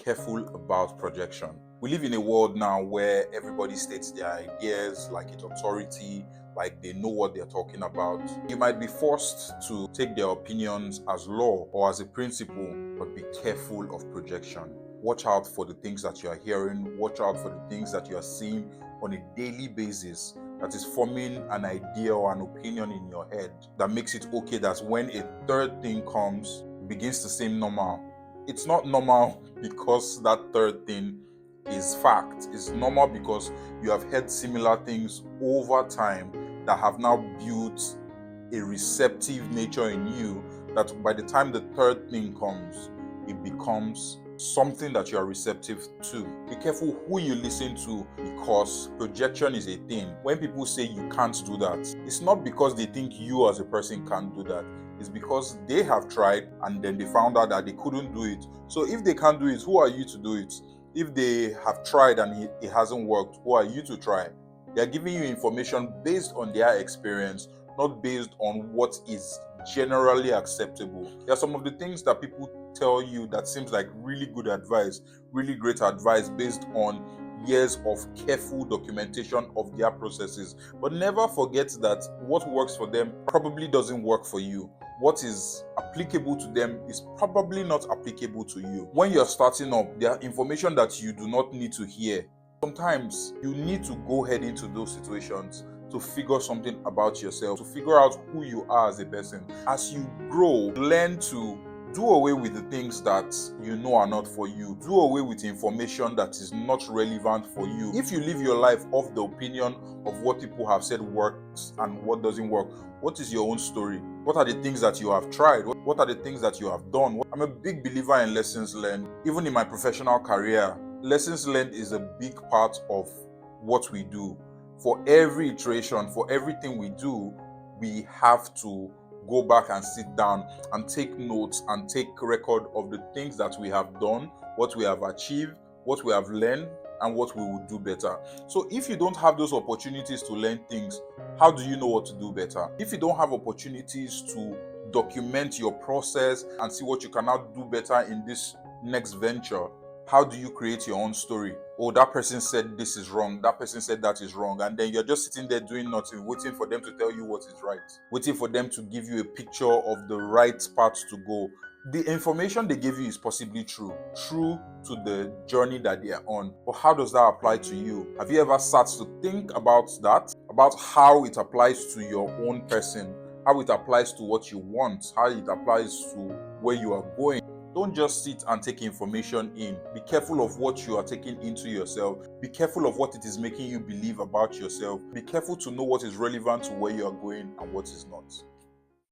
careful about projection. We live in a world now where everybody states their ideas like it's authority, like they know what they're talking about. You might be forced to take their opinions as law or as a principle, but be careful of projection. Watch out for the things that you are hearing, watch out for the things that you are seeing on a daily basis that is forming an idea or an opinion in your head that makes it okay that when a third thing comes, it begins to seem normal. It's not normal because that third thing is fact. It's normal because you have heard similar things over time that have now built a receptive nature in you that by the time the third thing comes, it becomes something that you are receptive to. Be careful who you listen to because projection is a thing. When people say you can't do that, it's not because they think you as a person can't do that. It's because they have tried and then they found out that they couldn't do it. So if they can't do it, who are you to do it? If they have tried and it hasn't worked, who are you to try? They're giving you information based on their experience, not based on what is generally acceptable. There are some of the things that people tell you that seems like really good advice, really great advice based on years of careful documentation of their processes. But never forget that what works for them probably doesn't work for you. What is applicable to them is probably not applicable to you. When you're starting up, there are information that you do not need to hear. Sometimes you need to go head into those situations to figure something about yourself, to figure out who you are as a person. As you grow, learn to do away with the things that you know are not for you. Do away with information that is not relevant for you. If you live your life off the opinion of what people have said works and what doesn't work, what is your own story? What are the things that you have tried? What are the things that you have done? I'm a big believer in lessons learned. Even in my professional career, lessons learned is a big part of what we do. For every iteration, for everything we do, we have to go back and sit down and take notes and take record of the things that we have done, what we have achieved, what we have learned, and what we will do better. So if you don't have those opportunities to learn things, how do you know what to do better? If you don't have opportunities to document your process and see what you can now do better in this next venture, how do you create your own story? Oh, that person said this is wrong, that person said that is wrong, and then you're just sitting there doing nothing, waiting for them to tell you what is right, waiting for them to give you a picture of the right path to go. The information they give you is possibly true to the journey that they are on. But how does that apply to you? Have you ever sat to think about that? About how it applies to your own person, how it applies to what you want, how it applies to where you are going? Don't just sit and take information in. Be careful of what you are taking into yourself. Be careful of what it is making you believe about yourself. Be careful to know what is relevant to where you are going and what is not.